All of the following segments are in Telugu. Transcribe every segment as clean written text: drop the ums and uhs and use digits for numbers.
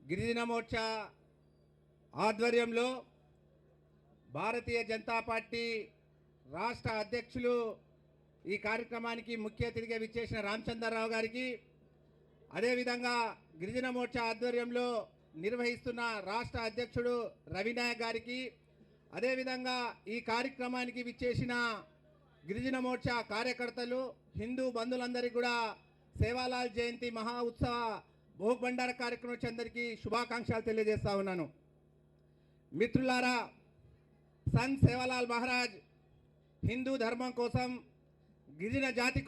గిరిజన మోర్చా ఆధ్వర్యంలో భారతీయ జనతా పార్టీ రాష్ట్ర అధ్యక్షులు ఈ కార్యక్రమానికి ముఖ్య అతిథిగా విచ్చేసిన రామచంద్రరావు గారికి, అదేవిధంగా గిరిజన మోర్చా ఆధ్వర్యంలో నిర్వహిస్తున్న రాష్ట్ర అధ్యక్షుడు రవినాయక్ గారికి, అదేవిధంగా ఈ కార్యక్రమానికి విచ్చేసిన గిరిజన మోర్చా కార్యకర్తలు, హిందూ బంధువులందరికీ కూడా సేవాలాల్ జయంతి మహా ఉత్సవ భోగ్ భండార కార్యక్రమం వచ్చి అందరికీ శుభాకాంక్షలు తెలియజేస్తా ఉన్నాను. మిత్రులారా, సంత్ సేవాలాల్ మహారాజ్ హిందూ ధర్మం కోసం, గిరిజన జాతి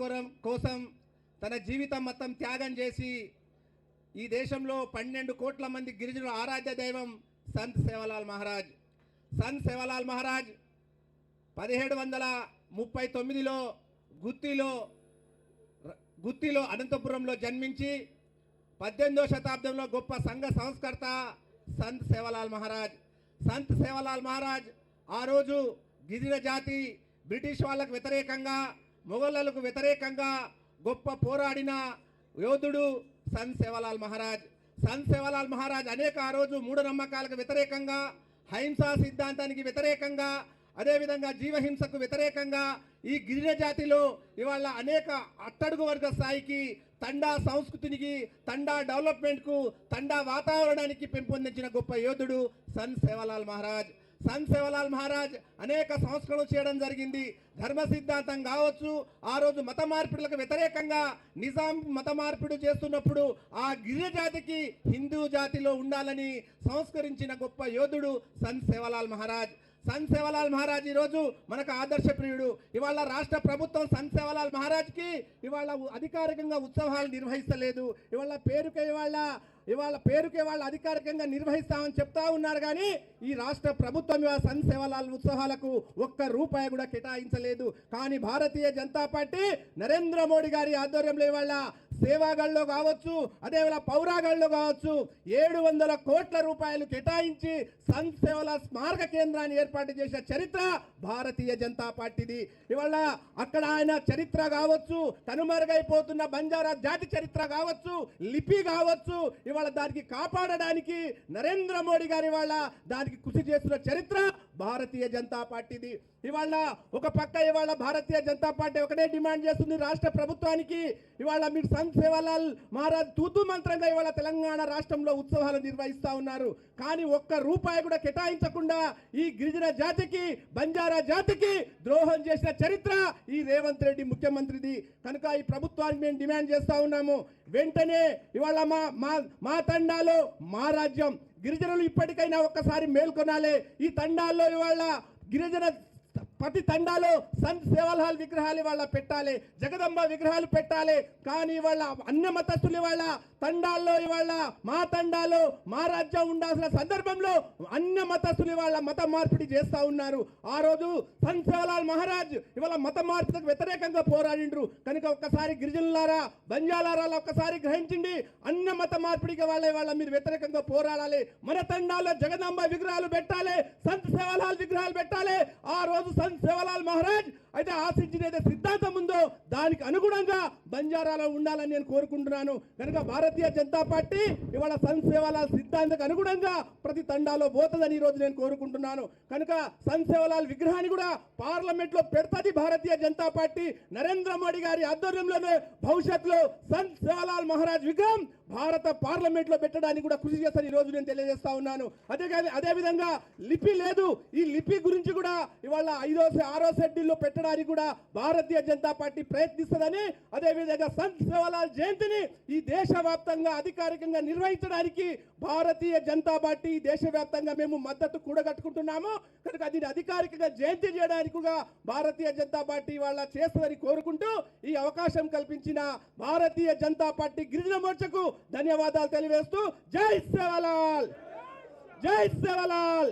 కోసం తన జీవితం మొత్తం త్యాగం చేసి ఈ దేశంలో 12 కోట్ల మంది గిరిజనుల ఆరాధ్య దైవం సంత్ సేవాలాల్ మహారాజ్. సంత్ సేవాలాల్ మహారాజ్ 1739లో గుత్తిలో అనంతపురంలో జన్మించి 18వ శతాబ్దంలో గొప్ప సంఘ సంస్కర్త సంత్ సేవాలాల్ మహారాజ్. సంత్ సేవాలాల్ మహారాజ్ ఆ రోజు గిరిజన జాతి బ్రిటిష్ వాళ్ళకు వ్యతిరేకంగా, మొఘలులకు వ్యతిరేకంగా గొప్ప పోరాడిన యోధుడు సంత్ సేవాలాల్ మహారాజ్. సంత్ సేవాలాల్ మహారాజ్ అనేక ఆ రోజు మూఢనమ్మకాలకు వ్యతిరేకంగా, అహింసా సిద్ధాంతానికి వ్యతిరేకంగా, అదేవిధంగా జీవహింసకు వ్యతిరేకంగా ఈ గిరిజన జాతిలో ఇవాళ అనేక అట్టడుగు వర్గ స్థాయికి, తండా సంస్కృతికి, తండా డెవలప్మెంట్కు, తండా వాతావరణానికి పెంపొందించిన గొప్ప యోధుడు సంత్ సేవాలాల్ మహారాజ్. సంత్ సేవాలాల్ మహారాజ్ అనేక సంస్కరణలు చేయడం జరిగింది. ధర్మ సిద్ధాంతం కావచ్చు, ఆ రోజు మత మార్పిడులకు వ్యతిరేకంగా నిజాం మత మార్పిడి చేస్తున్నప్పుడు ఆ గిరిజన జాతికి హిందూ జాతిలో ఉండాలని సంస్కరించిన గొప్ప యోధుడు సంత్ సేవాలాల్ మహారాజ్. సంత్ సేవాలాల్ మహారాజ్ ఈరోజు మనకు ఆదర్శప్రియుడు. ఇవాళ రాష్ట్ర ప్రభుత్వం సంత్ సేవాలాల్ మహారాజ్కి ఇవాళ అధికారికంగా ఉత్సవాలు నిర్వహిస్తలేదు. ఇవాళ పేరుకే వాళ్ళు అధికారికంగా నిర్వహిస్తామని చెప్తా ఉన్నారు, కానీ ఈ రాష్ట్ర ప్రభుత్వం ఇవాళ సంత్ సేవాలాల్ ఉత్సవాలకు ₹1 కూడా కేటాయించలేదు. కానీ భారతీయ జనతా పార్టీ నరేంద్ర మోడీ గారి ఆధ్వర్యంలో ఇవాళ సేవాగఢ్లో కావచ్చు, అదేవిధంగా పౌరాగఢ్లో కావచ్చు 700 కోట్ల రూపాయలు కేటాయించి సంత్ సేవాలాల్ స్మారక కేంద్రాన్ని ఏర్పాటు చేసిన చరిత్ర భారతీయ జనతా పార్టీది. ఇవాళ అక్కడ ఆయన చరిత్ర కావచ్చు, కనుమరుగైపోతున్న బంజారా జాతి చరిత్ర కావచ్చు, లిపి కావచ్చు, ఇవాళ దానికి కాపాడడానికి నరేంద్ర మోడీ గారి ఇవాళ దానికి కృషి చేస్తున్న చరిత్ర భారతీయ జనతా పార్టీది. ఇవాళ ఒక పక్క ఇవాళ భారతీయ జనతా పార్టీ ఒకటే డిమాండ్ చేస్తుంది రాష్ట్ర ప్రభుత్వానికి, ఇవాళ మీరు సంత్ సేవాలాల్ మహారాజ్ తూతు మంత్రంగా ఇవాళ తెలంగాణ రాష్ట్రంలో ఉత్సవాలు నిర్వహిస్తా ఉన్నారు. కానీ ₹1 కూడా కేటాయించకుండా ఈ గిరిజన జాతికి, బంజారా జాతికి ద్రోహం చేసిన చరిత్ర ఈ రేవంత్ రెడ్డి ముఖ్యమంత్రిది. కనుక ఈ ప్రభుత్వానికి మేము డిమాండ్ చేస్తా ఉన్నాము, వెంటనే ఇవాళ మా తండాలో మా రాజ్యం, గిరిజనులు ఇప్పటికైనా ఒక్కసారి మేల్కొనాలి. ఈ తండాల్లో ఇవాళ గిరిజన ప్రతి తండాలో సంత్ సేవాలాల్ విగ్రహాలు ఇవాళ పెట్టాలి, జగదంబ విగ్రహాలు పెట్టాలి. కానీ ఇవాళ అన్య మతస్థులు ఇవాళ తండాల్లో ఇవాళ మా తండాలో మా రాజ్యం ఉండాల్సిన సందర్భంలో అన్య మతస్థులు ఇవాళ మత మార్పిడి చేస్తూ ఉన్నారు. ఆ రోజు సంత్ సేవాలాల్ మహారాజ్ ఇవాళ మత మార్పిడికి వ్యతిరేకంగా పోరాడిండ్రు. కనుక ఒక్కసారి గిరిజనులారా, బంజారాలా ఒక్కసారి గ్రహించండి, అన్య మత మార్పిడికి ఇవాళ మీరు వ్యతిరేకంగా పోరాడాలి. మన తండాల్లో జగదంబ విగ్రహాలు పెట్టాలి, సంత్ సేవాలాల్ విగ్రహాలు పెట్టాలి. ఆ రోజు సంత్ సేవాలాల్ మహారాజ్ అయితే ఆశించిన సిద్ధాంతం ఉందో దానికి అనుగుణంగా బంజారాలో ఉండాలని నేను కోరుకుంటున్నాను. కనుక భారతీయ జనతా పార్టీ ఇవాళ సంత్ సేవాలాల్ సిద్ధాంతానికి అనుగుణంగా ప్రతి తండాలో పోతుందని ఈరోజు నేను కోరుకుంటున్నాను. కనుక సంత్ సేవాలాల్ విగ్రహాన్ని కూడా పార్లమెంట్లో పెడుతుంది భారతీయ జనతా పార్టీ. నరేంద్ర మోడీ గారి ఆధ్వర్యంలోనే భవిష్యత్తులో సంత్ సేవాలాల్ మహారాజ్ విగ్రహం భారత పార్లమెంట్లో పెట్టడానికి కూడా కృషి చేస్తాను ఈరోజు నేను తెలియజేస్తా ఉన్నాను. అదేవిధంగా లిపి లేదు, ఈ లిపి గురించి కూడా ఇవాళ 5వ 6వ షెడ్యూల్లో పెట్టడానికి కూడా భారతీయ జనతా పార్టీ ప్రయత్నిస్తుందని, అదేవిధంగా సంత్ సేవాలాల్ జయంతిని ఈ దేశవ్యాప్తంగా అధికారికంగా నిర్వహించడానికి భారతీయ జనతా పార్టీ దేశవ్యాప్తంగా మేము మద్దతు కూడగట్టుకుంటున్నాము. కనుక దీన్ని అధికారికంగా జయంతి చేయడానికి కూడా భారతీయ జనతా పార్టీ వాళ్ళ చేస్తుందని కోరుకుంటూ ఈ అవకాశం కల్పించిన భారతీయ జనతా పార్టీ గిరిజన మోర్చాకు ధన్యవాదాలు తెలియజేస్తూ జై సేవాలాల్, జై సేవాలాల్.